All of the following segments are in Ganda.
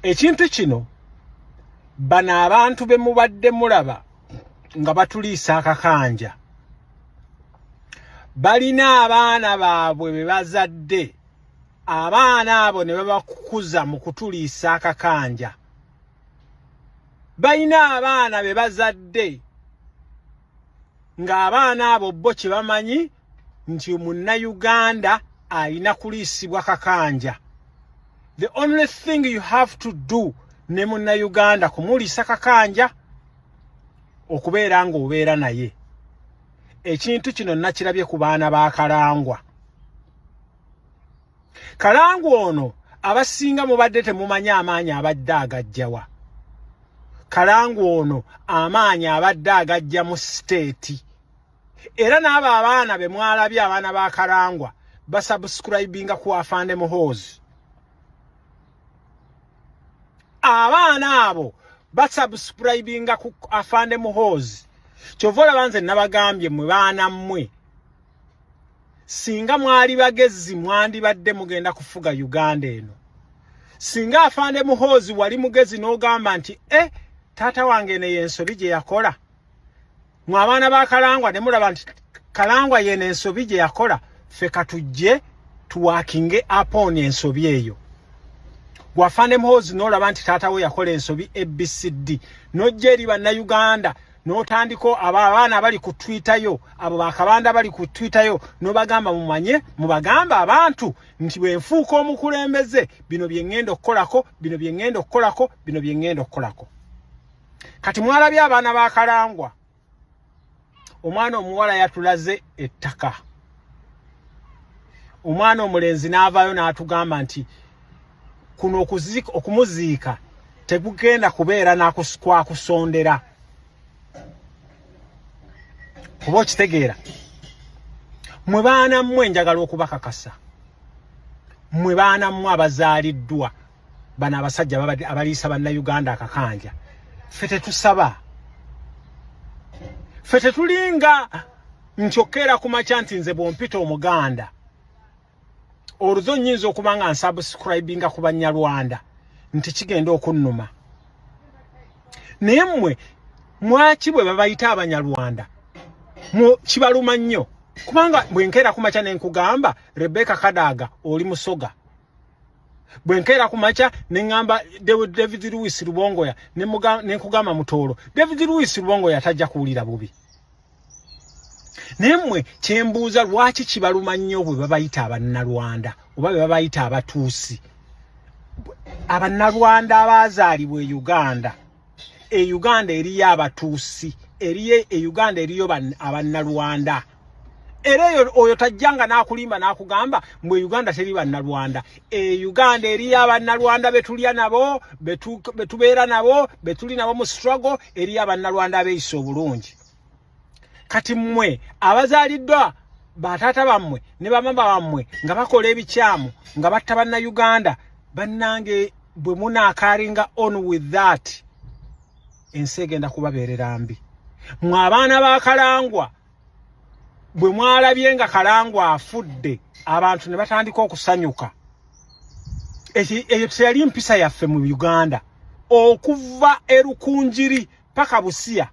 ekintu kino bano abantu be mubadde mulaba nga batuliisa akakanja balina abaana baabwe be bazadde abaana abo ne babakukuza mu kutuliisa akakanja balina abaana be bazadde ng'abaana abo bo kye bamanyi nti Munnayuganda alina kuliisibwa kakanja. The only thing you have to do ne Munnayuganda kumuliisa kakanja okubeera ng'obeera naye. Ekintu kino nakirabye ku baana ba Kalangwa. Kalangwa ono abasinga mubadde temumanyi amaanyi abadde agajjawa. Kalangwa ono amaanyi abadde agajja mu state. Era n'abo abaana be mwalabye abaana ba Kalangwa basubscribinga ku Afande Muhoozi. Abaana abo basubscribinga ku Afande Muhoozi. Kyovola banze nabagambye mwe baana mmwe. Singa mwali bagezi mwandibadde mugenda kufuga Uganda eno. Singa Afande Muhoozi wali mugezi n'ogamba nti taata wange ne yensobi gye yakola. Mwe abaana ba Kalangwa ne mulaba nti Kalangwa yene ensobi gye yakola, ffe katujje tuwakinge upon ensobi eyo. Gwe Afande Muhoozi n'olaba nti taata we yakola ensobi ABCD n'ojja eri Bannayuganda n'otandiko abaana abali ku Twitter yo, abo bakabanda bali ku Twitter yo, n'obagamba mumanye, mubagamba abantu nti bwe nfuuka omukulembeze bino bye ngenda okukolako, bino bye ngenda okukolako, bino bye ngenda okukolako. Kati mwalabye abaana ba Kalangwa. Omwana omuwala yatulaze ettaka. Omwana omulenzi n'avaayo n'atugamba nti kuno okumuziika tegugenda kubeera n'akusondera. Kuba okitegeera. Mwe baana mmwe njagala okubakakasa. Mwe baana mmwe abazaaliddwa bano abasajja abaliisa Bannayuganda akakanja. Ffe tetusaba. Ffe tetulinga nkyokera ku makya nti nze bw'ompita Omuganda oluzo nnyinza okuba nga nsubscribinga ku Banyarwanda nti kigenda okunnuma. Naye mmwe mwaki bwe babayita Abanyarwanda kibaluma nnyo, kubanga bwe nkeera ku makya ne nkugamba Rebecca Kadaga oli Musoga, bwe nkeera ku makya ne ngamba David Louis Rubongoya ne nkugamba Mutoolo, David Louis Rubongoya tajja kuwulira bubi. Nemwe kyembuuza lwaki kibaluma nnyo bwe babayita Abannarwanda oba bwe babayita Abatuusi. Abannarwanda abazaalibwa e Uganda. E Uganda eriyo Abatuusi, eriyo e Uganda eriyo Abannarwanda. Era oyo tajjanga n'akulimba n'akugamba mbwe Uganda teri Bannarwanda. E Uganda eriyo Abannarwanda betulya nabo, betubeera nabo, betuli nabo mu struggle, eriyo Abannarwanda abeeyisa obulungi. Kati mmwe abazaaliddwa bataata bammwe ne bamama bammwe nga bakola ebikyamu nga batta Bannayuganda, bannange bwe munaakaringa on with that ensi egenda kubabeerera mbi. Mmwe abaana ba Kalangwa bwe mwalabye nga Kalangwa afudde abantu ne batandika okusanyuka. Eyo teyali mpisa yaffe mu Uganda. Okuva Erukunjiri paka Busia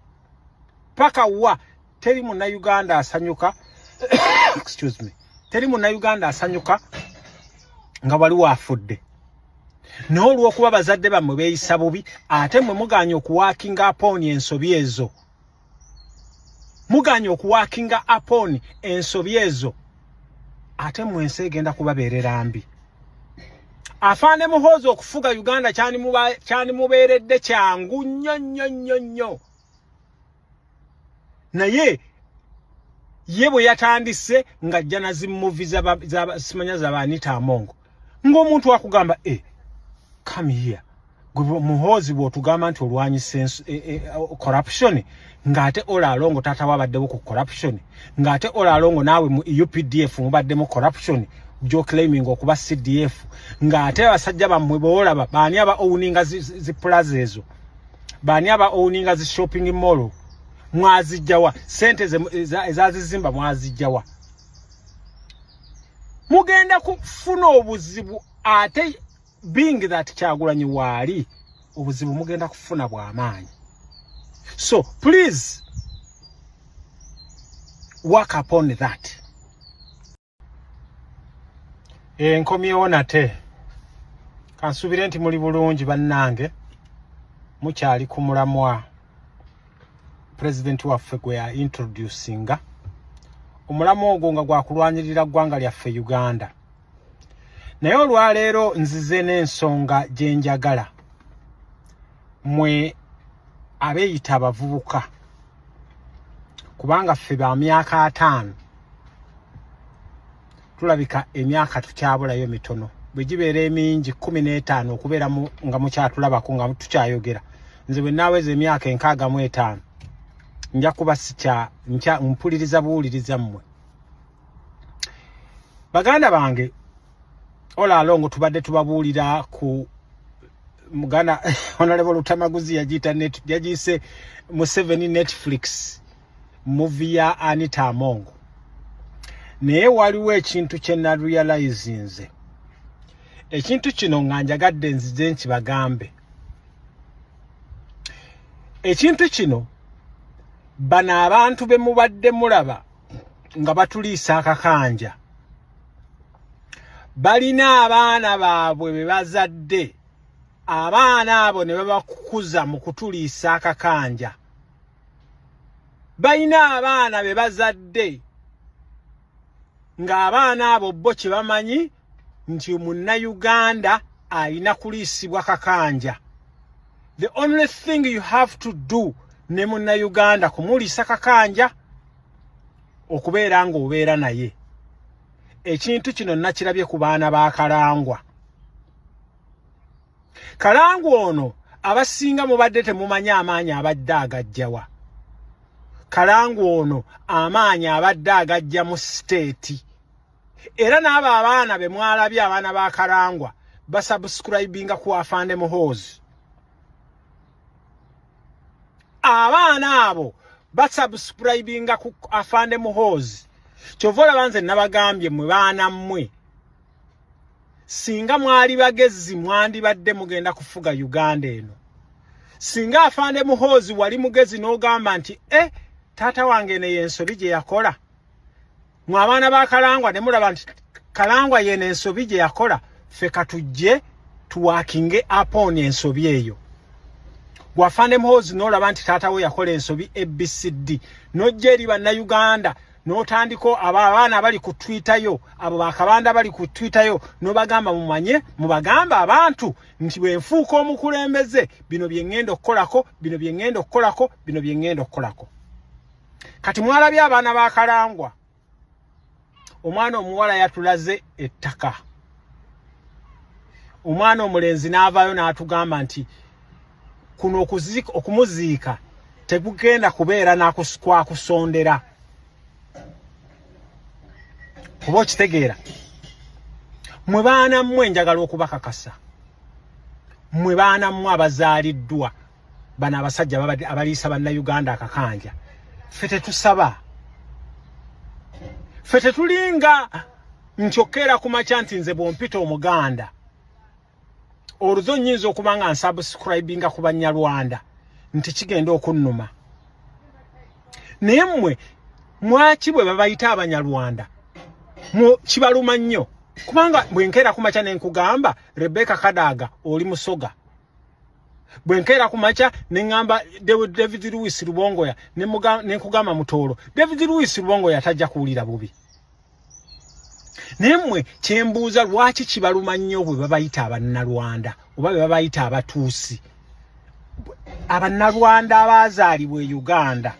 paka wa teri Munnayuganda asanyuka excuse me, teri Munnayuganda asanyuka nga waliwo afudde. N'olw'okuba bazadde bammwe beeyisa bubi ate mwe muganya okuwakinga upon ensobi ezo. Muganya okuwakinga upon ensobi ezo ate mwe ensi egenda kubabeerera mbi. Afande Muhoozi okufuga Uganda kyanimubeeredde kyangu nnyo. Naye ye bwe yatandise ng'ajja na zimuvi simanya za Anita Amongo ng'omuntu akugamba come here gwe Muhoozi bw'otugamba nti olwanyisa corruption ng'ate Ola Alongo taata wabaddewo ku corruption ng'ate Ola Alongo naawe mu UPDF mubaddemu corruption jo claiming okuba CDF ng'ate abasajja bammwe boolaba baani aba owninga zi plaza ezo, baani aba owninga zi shopping mall, mwazijjawa sente ezazizimba mwazijjawa. Mugenda kufuna obuzibu ate being that Kyagulanyi waali obuzibu mugenda kufuna bw'amaanyi. So please work upon that. Nkomyewo nate kansubire nti muli bulungi bannange mukyali ku mulamwa president waffe gwe ya introducinga omulamwa ogwo nga gwakulwanyirira ggwanga lyaffe Uganda. Naye olwaleero nzize n'ensonga gye njagala mwe abeeyita abavubuka kubanga ffe ba myaka 5 tulabika emyaka tukyabulayo mitono bwe gibeera emingi 15 okubeera nga mukyatulabako nga tukyayogera. Nze bwe naaweza emyaka 65 nja kuba mpuliriza buwuliriza mmwe. Baganda bange ola alongo tubadde tubabuulira ku Muganda Honorable Lutamaguzi yagiyise Museveni Netflix movie ya Anita Amongo. Naye waliwo ekintu kye narealize nze. Ekintu kino nga njagadde nzize nkibagambe. Ekintu kino bano abantu be mubadde mulaba nga batuliisa akakanja balina abaana baabwe be bazadde. Abaana abo ne babakukuza mu kutuliisa akakanja. Balina abaana be bazadde nga abaana abo bo kye bamanyi nti Munnayuganda alina kuliisibwa kakanja. The only thing you have to do ne Munnayuganda kumuliisa kakanja okubeera nga obeera naye. Ekintu kino nakirabye ku baana ba Kalangwa. Kalangwa ono abasinga mubadde temumanya amaanyi abadde agajjawa. Kalangwa ono amaanyi abadde agajja mu state. Era n'abo abaana be mwalabye abaana ba Kalangwa basubscribinga ku Afande Muhoozi. Abaana abo basubscribinga ku Afande Muhoozi. Kyovola banze nabagambye mwe baana mmwe. Singa mwali bagezi mwandibadde mugenda kufuga Uganda eno. Singa Afande Muhoozi wali mugezi n'ogamba nti taata wange ne yensobi gye yakola. Mwe abaana ba Kalangwa ne mulaba nti Kalangwa ye n'ensobi gye yakola, ffe katujje tuwakinge upon ensobi eyo. Afande Muhoozi n'olaba nti taata we yakola ensobi ABCD n'ojja eri Bannayuganda n'otandiko abaana abali ku Twitter yo abo bakabanda bali ku Twitter yo n'obagamba mumanye mubagamba abantu nti bwe nfuuka omukulembeze bino bye ngenda okukolako bino bye ngenda okukolako bino bye ngenda okukolako. Kati mwalabye abaana ba Kalangwa omwana omuwala yatulaze ettaka. Omwana omulenzi n'avaayo n'atugamba nti kuno okumuziika tekugenda kubeera n'akusondera. Kuba okitegeera mwe baana mmwe njagala okubakakasa. Mwe baana mmwe abazaaliddwa bano abasajja abaliisa Bannayuganda akakanja. Ffe tetusaba. Ffe tetulinga nti okkeera ku makya nti nze bw'ompita Omuganda oluzo nnyinza okuba nga nsubscribinga ku Banyarwanda nti kigenda okunnuma. Naye mmwe mwaki bwe babayita Abanyarwanda kibaluma nnyo kubanga bwe nkeera ku makya ne nkugamba Rebecca Kadaga oli Musoga. Bwe nkeera ku makya ne ngamba David Louis Rubongoya ne nkugamba Mutoolo. David Louis Rubongoya tajja kuwulira bubi. Naye mmwe kyembuuza lwaki kibaluma nnyo bwe babayita Abannarwanda oba bwe babayita Abatuusi. Abannarwanda abaazaalibwa e Uganda.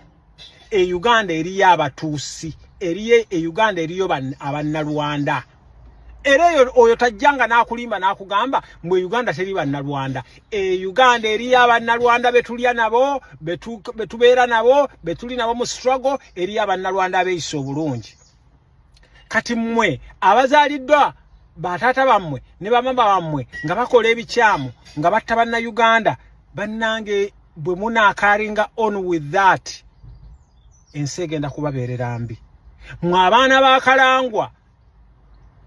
E Uganda eriyo Abatuusi. Eriye e Uganda eriyo Abannarwanda. Era oyo tajjanga n'akulimba n'akugamba mwe Uganda teri Bannarwanda. E Uganda eriyo Abannarwanda betulya nabo, betubeera nabo, betuli nabo mu struggle, eriyo Abannarwanda abeeyisa obulungi. Kati mmwe abazaaliddwa bataata bammwe ne bamama bammwe nga bakola ebikyamu nga batta Bannayuganda, bannange bwe munaakaringa on with that ensi egenda kubabeerera mbi. Mwe abaana ba Kalangwa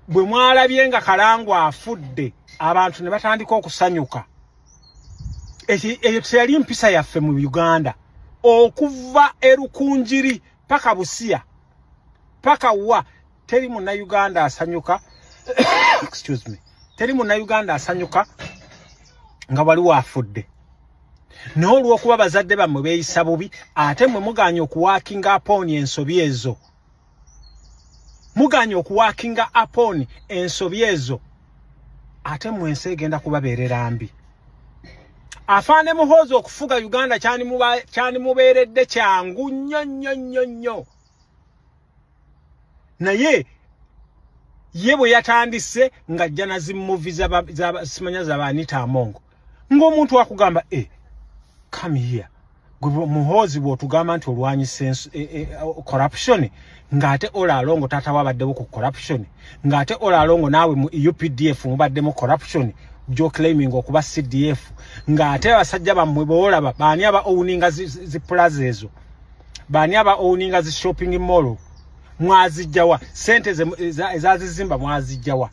bwe mwalabye nga Kalangwa afudde abantu ne batandika okusanyuka eyo teyali mpisa yaffe mu Uganda okuva erukunjiri paka Busia paka wa teri munna Uganda asanyuka excuse me teri munna Uganda asanyuka nga waliwo afudde n'olw'okuba bazadde bammwe beeyisa bubi ate mwe muganya okuwaakinga aponi ensobi ezo muganya okuwaakinga aponi ensobi ezo ate mwe ensi egenda kubabeerera mbi Afande Muhoozi okufuga Uganda kyani mubeeredde kyangu nnyo naye ye bwe yatandise ng'ajja na zimuvi simanya za Anita Amongo ng'omuntu akugamba come here gwe Muhoozi bw'otugamba nti olwanyisa corruption ng'ate Ola Alongo taata wabaddewo ku corruption ng'ate Ola Alongo naawe mu UPDF mubaddemu corruption jo claiming okuba CDF ng'ate abasajja bammwe boolaba baani aba owninga zi plaza ezo baani aba owninga zi shopping mall mwazijjawa sente ezazizimba mwazijjawa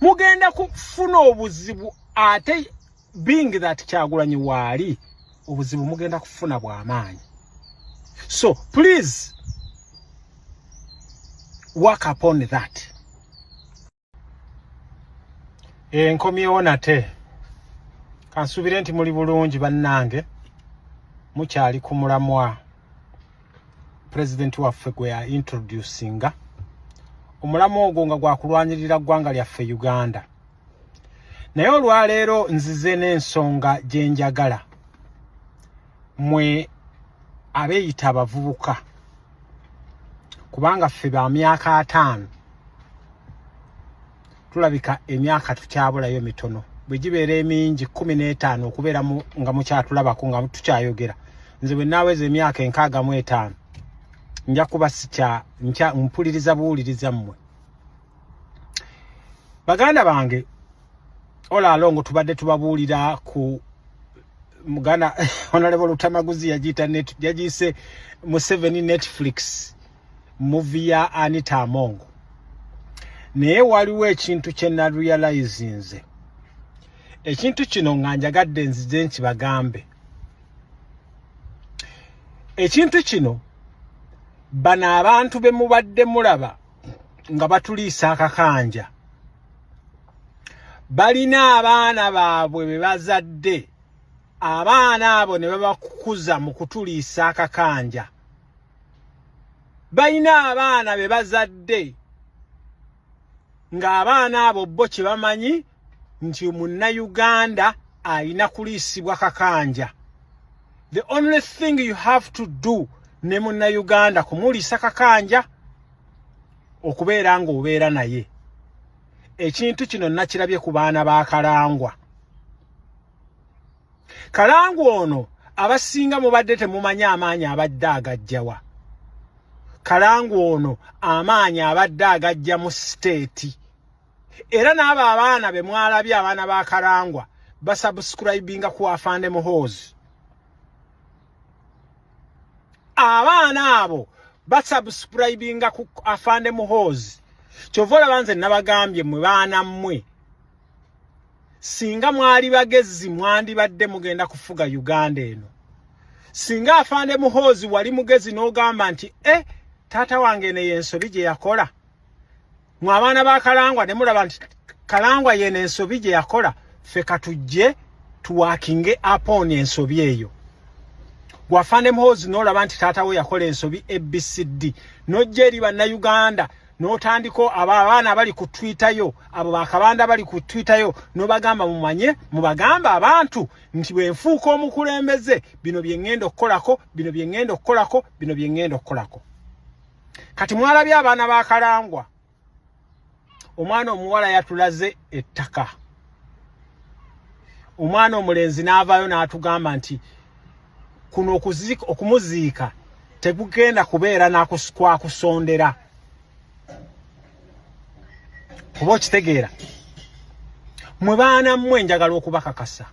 mugenda kufuna obuzibu ate being that Kyagulanyi waali obuzibu mugenda kufuna bw'amaanyi so please work upon that nkomyewo nate kansubire nti muli bulungi bannange mukyali ku mulamwa president waffe gwe ya introducinga omulamu ogwo nga gwakulwanyirira ggwanga lyaffe Uganda naye olwaleero nzize n'ensonga gye njagala mwe abeeyita abavubuka kubanga ffe ba myaka 5 tulabika emyaka tukyabulayo mitono bwe gibeera emingi 15 okubeera nga mukyatulabako nga tukyayogera nze bwe naaweza emyaka 65 nja kuba mpuliriza buwuliriza mmwe baganda bange Ola Alongo tubadde tubabuulira ku muganda Honorable Lutamaguzi yagiyise mu 7 Netflix movie ya Anita Amongo naye waliwo ekintu kye narealize nze ekintu kino nga njagadde nzije nkibagambe ekintu kino bano abantu be mubadde mulaba nga batuliisa akakanja balina abaana baabwe be bazadde abaana abo ne babakukuza mu kutuliisa akakanja balina abaana be bazadde ng'abaana abo bo kye bamanyi nti Munnayuganda ayina kuliisibwa kakanja the only thing you have to do ne Munnayuganda kumuliisa kakanja okubeera ng'obeera naye ekintu kino nakirabye ku baana ba Kalangwa Kalangwa ono abasinga mubadde temumanyi amaanyi abadde agajjawa Kalangwa ono amaanyi abadde agajja mu state era n'abo abaana be mwalabye abaana ba Kalangwa basubscribinga ku Afande Muhoozi abaana abo basubscribinga ku Afande Muhoozi kyovola banze nabagambye mwe baana mmwe singa mwali bagezi mwandibadde mugenda kufuga Uganda eno singa Afande Muhoozi wali mugezi n'ogamba nti taata wange ne yensobi gye yakola mwe abaana ba Kalangwa ne mulaba nti Kalangwa yene ensobi gye yakola ffe katujje tuwakinge upon ensobi eyo Afande Muhoozi n'olaba nti taata we yakola ensobi ABCD n'ojja eri Bannayuganda n'otandiko abaana bali ku Twitter yo abo bakabanda bali ku Twitter yo n'obagamba mumanye mubagamba abantu nti bwe nfuuka omukulembeze bino bye ngenda okukolako bino bye ngenda okukolako bino bye ngenda okukolako kati mwalabye abaana ba Kalangwa omwana omuwala yatulaze ettaka omwana omulenzi n'avaayo n'atugamba nti kuno okumuziika tegugenda kubeera n'akusondera kuba okitegeera mwe baana mmwe njagala okubakakasa